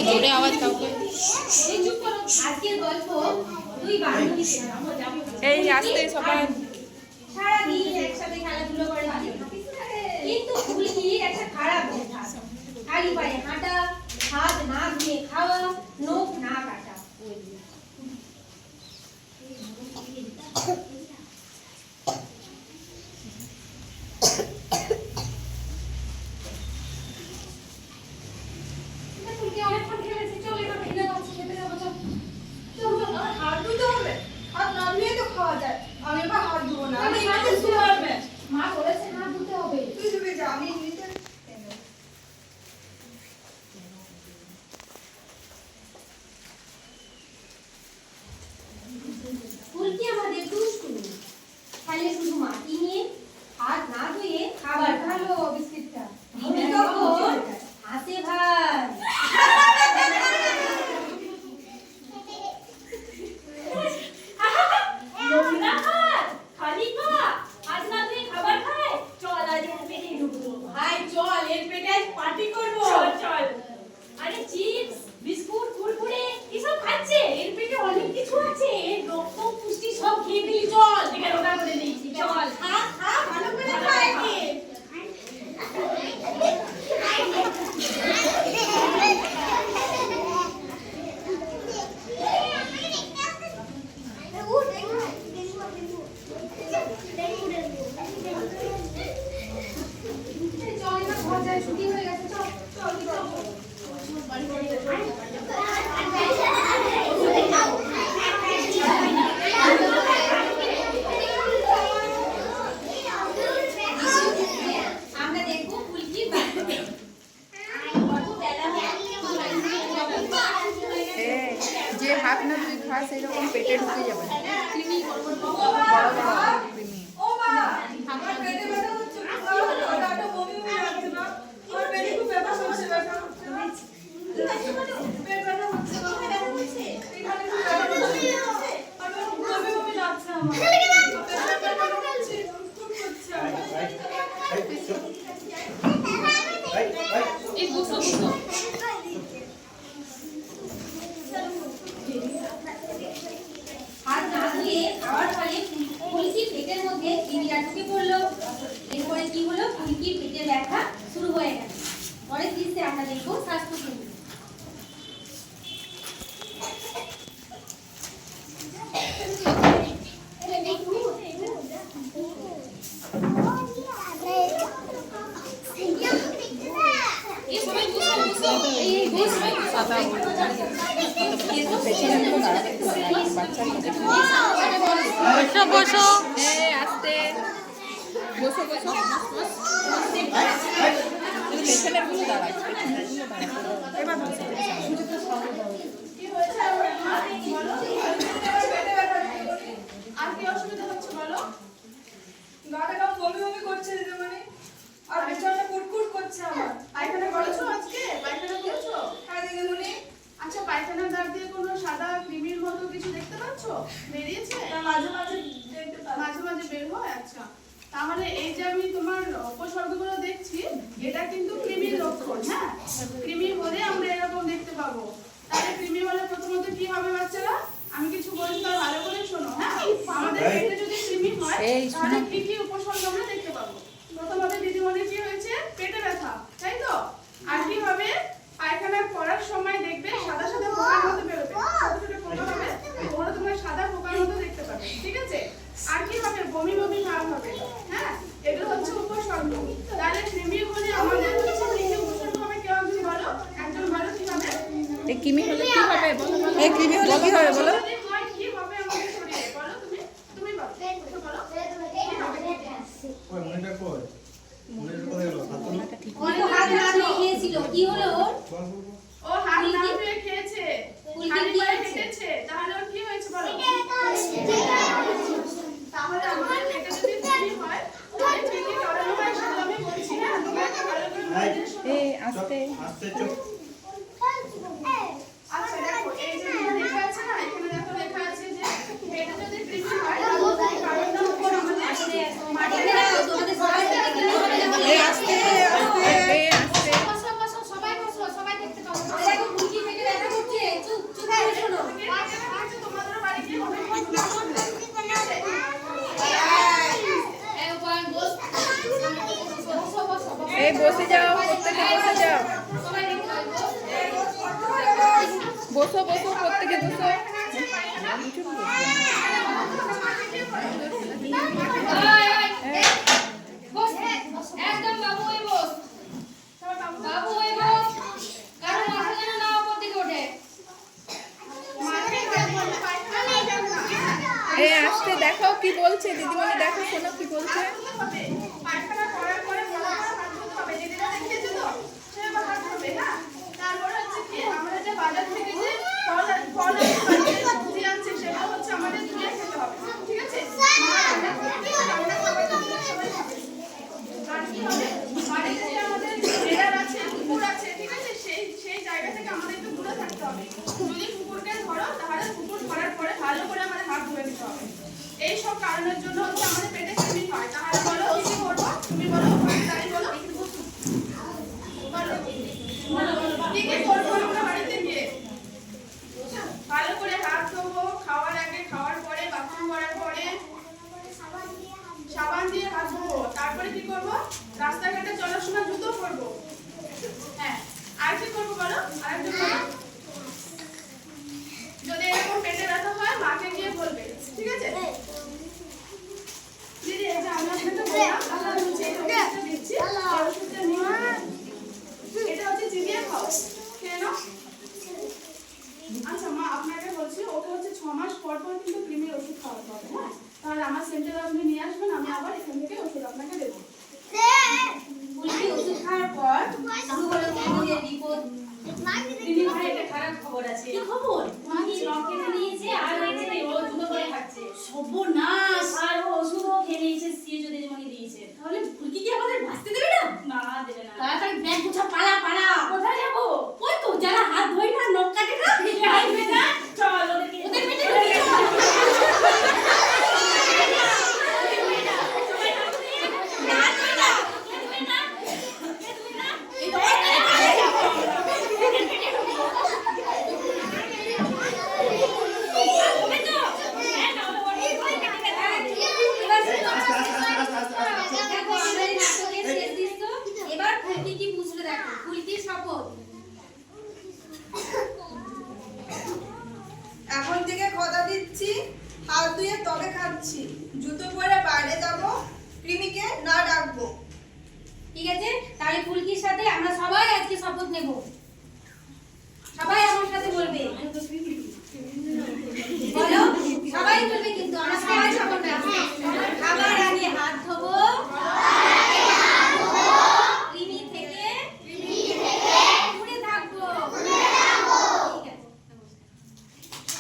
জোরে আওয়াজ দাও। এই আসতে সবাই সারাদিন একসাথে খেলাধুলো করে কিন্তু ফুলকির একটা খারাপ অভ্যাস, খালি পায়ে হাঁটা, হাত না ধুয়ে খাওয়া, নখ না কাটা। অনেকক্ষণ খেলেছি, চল এবার খেলে যাচ্ছি, খেতে যাবো। হাত ধুতে হবে, হাত না ধুয়ে তো খাওয়া যায়। আমি এবার হাত ধুবো না, আমি হাতে ধুতে হবে। মা বলেছে হাত ধুতে হবে। তুই ধুবে যা, আমি নিতে। ফুলকি আমাদের দুষ্টু, খালি শুধু মাটি নিয়ে হাত না ধুয়ে খাবার ভালো বিস্কিটটা হাসে ভাই। যে হাত না তুই খাস এরকম পেটে ঢুকে যাবে কৃমি, বড় বড় কৃমি। হাত না ধুয়ে খাওয়ার ফলে ফুলকির পেটের মধ্যে কৃমিরা ঢুকে পড়লো। এরপরে কি হলো, ফুলকির পেটের ব্যথা শুরু হয়ে গেল। পরের দৃশ্যে আমরা দেখবো স্বাস্থ্যকেন্দ্র। বসো বসো, আস্তে বসো বসো। পেছনের গুলো দাঁড়ায়, পেছনের গুলো দাঁড়ায়। এবার বসো। আর কি অসুবিধা হচ্ছে বলো? গাটা কেমন বমি বমি করছে মানে, আর পেছনটা কুটকুট করছে আমার। পায়খানা করেছো আজকে? পায়খানা করেছো? হ্যাঁ দিদিমণি। আচ্ছা, পায়খানার দাগ দিয়ে কোনো সাদা কৃমির মতো কিছু দেখতে পাচ্ছো? বেরিয়েছে? মাঝে মাঝে দেখতে পাচ্ছি। মাঝে মাঝে বের হয়? আচ্ছা, তাহলে এই যে আমি তোমার উপসর্গগুলো দেখছি, এটা কিন্তু কৃমির লক্ষণ। হ্যাঁ, কৃমি হলে আমরা এরকম দেখতে পাবো। তাহলে কৃমি হলে প্রথমত কি হবে বাচ্চারা? আমি কিছু বলছি, তার ভালো করে শোনো। হ্যাঁ, আমাদের পেটে যদি কৃমি হয় তাহলে কি কি উপসর্গ আমরা দেখতে পাবো? প্রথমত দিদিমণি কি হয়েছে? পেটে ব্যথা, তাই তো? আর কি হবে? পায়খানা করার সময় দেখবে সাদা সাদা পোকার মতো বেরোবে, ছোট ছোট পোকা হবে, ওরা তোমার সাদা পোকার মতো দেখতে পাবে। ঠিক আছে? আর কি হবে? বমি বমি ভাব হবে। হ্যাঁ, এগুলো হচ্ছে উপসর্গ। তাহলে কৃমি হলে আমাদের হচ্ছে কি কি উপসর্গ হবে? কেউ একজন বলো, একজন বলো কি হবে? এই কৃমি হলে কি হবে বলো? এই কৃমি হলে কি হবে বলো? কি হবে আমাদের শরীরে? বলো তুমি, তুমি বলো, বলো। ওই মনিটর কই? মনিটর কোথায় গেল? হাত না ধুয়ে খেয়েছিল, কি হলো ওর? ও হাত না ধুয়ে খেয়েছে, খালি পায়ে হেঁটেছে, তাহলে ওর কি হয়েছে বলো? তাহলে আমাদের পেটে যদি কৃমি হয় তাহলে ঠিকই করানো হয়, সেটা আমি বলছি। না তোমাকে ভালো করে বুঝিয়ে শোনো। এই আস্তে আস্তে চুপ। আচ্ছা দেখো, এই যে লেখা আছে না, এখানে দেখো লেখা আছে যে পেটে যদি কৃমি হয় তাহলে কারণটা হচ্ছে আমাদের মাটিতে তোমাদের সবাই দেখতে এই আস্তে আস্তে এই আস্তে সবাই বসো, সবাই দেখতে বসো বসো প্রত্যেকে বসো। একদম বাবু ওই বস, বাবু ওই বস, কারণ মাথা যেন না উপর দিকে ওঠে। এই আসতে দেখো কি বলছে দিদিমণি, দেখো শোনো কি বলছে। পায়খানা করার পরে ভালো করে হাত ধুতে হবে। দিদিরা দেখিয়েছে তো, সেভাবে হাত ধুবে, হ্যাঁ? তারপরে হচ্ছে কি, আমরা যে বাজার থেকে যে ফল আর সবজি আনছি, সেগুলো হচ্ছে আমাদের ধুয়ে খেতে হবে, ঠিক আছে? মা রান্না করবে, আমরা সবাই মিলে সবাই খাবে। আর কি হবে, বাড়িতে যে আমাদের বেড়ার আছে, কুকুর আছে, ঠিক আছে? সেই জায়গা থেকে আমাদের একটু দূরে থাকতে হবে। যদি কুকুরকে ধরো, তাহলে কুকুর ধরার পরে ভালো করে আমাদের হাত ধুয়ে দিতে হবে। এই সব কারণের জন্য হচ্ছে আমাদের পেটে কৃমি হয়। তাহলে বলো কি কি করবো? তুমি বলো, তাই বলো। কি কি করবো আমরা বাড়িতে গিয়ে? ভালো করে হাত ধোবো, খাওয়ার আগে, খাওয়ার পরে, বাথরুম করার পরে সাবান দিয়ে হাত ধোবো। তারপরে কি করবো? রাস্তাঘাটে চলার সময় জুতো পরবো। হ্যাঁ, আর কি করবো বলো? আরেকজন বলো। যদি এরকম পেটে ব্যথা হয়, মাকে গিয়ে বলবে, ঠিক আছে? দিদি, এই যে আমি আপনাকে বললাম, আপনার হচ্ছে এই ওষুধটা দিচ্ছি, এই ওষুধটা নিন। এটা হচ্ছে চিবিয়ে খাও, খেয়ে নাও। আচ্ছা মা, আপনাকে বলছি, ওকে হচ্ছে 6 মাস পর পর কিন্তু ক্রিমির ওষুধ খাওয়াতে হবে, হ্যাঁ? তাহলে আমার সেন্টারে আপনি নিয়ে আসবেন, আমি আবার এখান থেকে ওষুধ আপনাকে দেবো। ওষুধ খাওয়ার পর শুরু হলো ক্রিমির রিপোর্ট। ক্রিমির ভাই একটা খারাপ খবর আছে। কি খবর? উনি রক কেটে নিয়েছে আর হয়েছে ও জুতো করে খাচ্ছে। সর্বনাশ! আর ও ওষুধও খেয়ে নিয়েছে, সিএচও দিদিমণি দিয়েছে। তাহলে ফুলকি কি আমাদের বাঁচতে দেবে না? না, দেবে না। তাড়াতাড়ি ব্যাগ গুছা, পালা পালা। কোথায় যাবো? ওই তো যারা হাত ধোয় না, নখ কাটে না, আসবে না। চল ওদের পেটে ঢুকিয়ে দাও। এবার ফুলকি কি বুঝলো দেখো, ফুলকির শপথ। এখন থেকে কথা দিচ্ছি, হাত ধুয়ে তবে খাচ্ছি, জুতো পরে বাইরে যাব, কৃমিকে না ডাকবো। ঠিক আছে, তাহলে ফুলকির সাথে আমরা সবাই আজকে শপথ নেব।